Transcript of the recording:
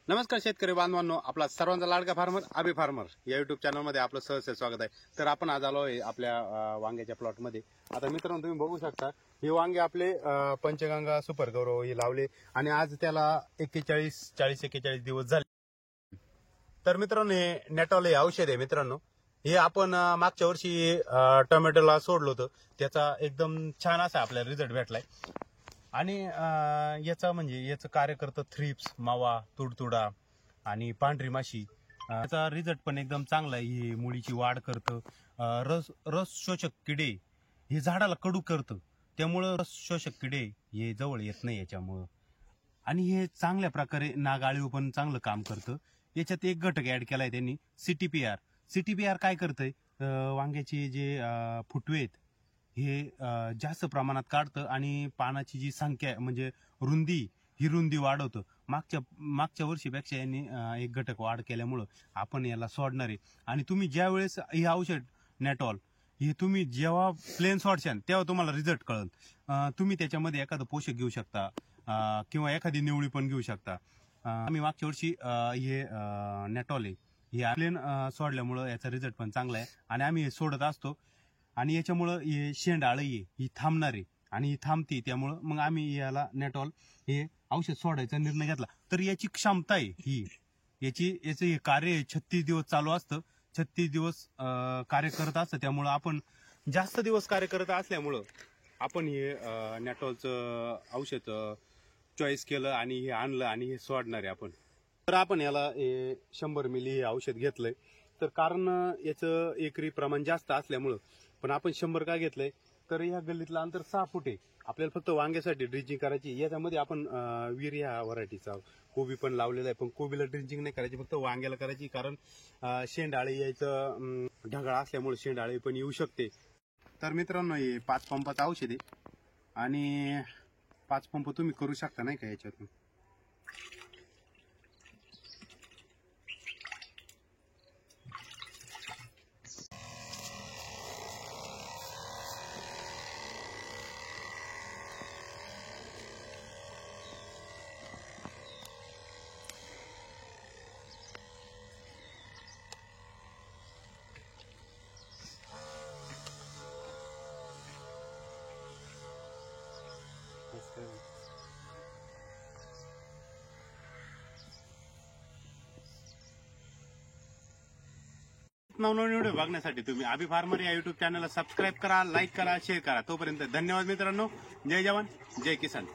नमस्कार शेतकरी बांधवांनो, आपला सर्वांचा लाडका फार्मर अभि फार्मर या युट्यूब चॅनलमध्ये आपलं सहर्ष स्वागत आहे। तर आपण आज आलो आहे आपल्या वांग्याच्या प्लॉटमध्ये। आता मित्रांनो तुम्ही बघू शकता हे वांगे आपले पंचगंगा सुपर गौरव हे लावले आणि आज त्याला 41 दिवस झाले। तर मित्रांनो हे नेटॉल हे औषध आहे मित्रांनो, हे आपण मागच्या वर्षी टोमॅटोला सोडलं होतं, त्याचा एकदम छान असा आपल्याला रिझल्ट भेटलाय। आणि याचं कार्य करतं थ्रिप्स, मावा, तुडतुडा आणि पांढरी माशी, याचा रिझल्ट पण एकदम चांगला आहे। ही मुळीची वाढ करतं, रस शोषक किडे हे झाडाला कडू करतं, त्यामुळं रस शोषक किडे हे जवळ येत नाही याच्यामुळं। आणि हे चांगल्या प्रकारे नागाळीव पण चांगलं काम करतं। याच्यात एक घटक ऍड केलाय त्यांनी, सीटीपीआर काय करतंय, वांग्याचे जे फुटवे आहेत हे जास्त प्रमाणात काढतं आणि पानाची जी संख्या म्हणजे रुंदी वाढवतं। मागच्या वर्षीपेक्षा यांनी एक घटक वाढ केल्यामुळं आपण याला सोडणार आहे। आणि तुम्ही ज्या वेळेस हे औषध नेटॉल हे तुम्ही जेव्हा प्लेन सोडशाल तेव्हा तुम्हाला रिझल्ट कळेल। तुम्ही त्याच्यामध्ये एखादं पोषक घेऊ शकता किंवा एखादी निवळी पण घेऊ शकता। आम्ही मागच्या वर्षी हे नेटॉल हे प्लेन सोडल्यामुळं याचा रिझल्ट पण चांगला आहे आणि आम्ही हे सोडत असतो। आणि याच्यामुळं हे शेंडाळी ही थांबणार आहे आणि ही थांबते, त्यामुळं मग आम्ही याला नेटॉल हे औषध सोडायचा निर्णय घेतला। तर याची क्षमता आहे ही, याचं हे कार्य 36 दिवस चालू असतं, 36 दिवस कार्य करत असतं। त्यामुळं आपण जास्त दिवस कार्य करत असल्यामुळं आपण हे नेटॉलचं औषध चॉईस केलं आणि हे आणलं आणि हे सोडणार आहे आपण। तर आपण याला 100 मिली हे औषध घेतलंय, तर कारण याचं एकरी प्रमाण जास्त असल्यामुळं। पण आपण 100 का घेतलंय, तर या गल्लीतलं अंतर 6 फूट आहे, आपल्याला फक्त वांग्यासाठी ड्रिंचिंग करायची। याच्यामध्ये आपण वीर या व्हरायटीचा कोबी पण लावलेला आहे, पण कोबीला ड्रिंचिंग नाही करायची, फक्त वांग्याला करायची। कारण शेंडाळी यायचं ढगाळ असल्यामुळे शेंडाळी पण येऊ शकते। तर मित्रांनो हे 5 पंपाचं औषध आहे आणि 5 पंप तुम्ही करू शकता नाही का याच्यातून। नवनवीन व्हिडिओ बघण्यासाठी तुम्ही अभि फार्मर या युट्यूब चॅनलला सबस्क्राईब करा, लाईक करा, शेअर करा। तोपर्यंत धन्यवाद मित्रांनो। जय जवान जय किसान।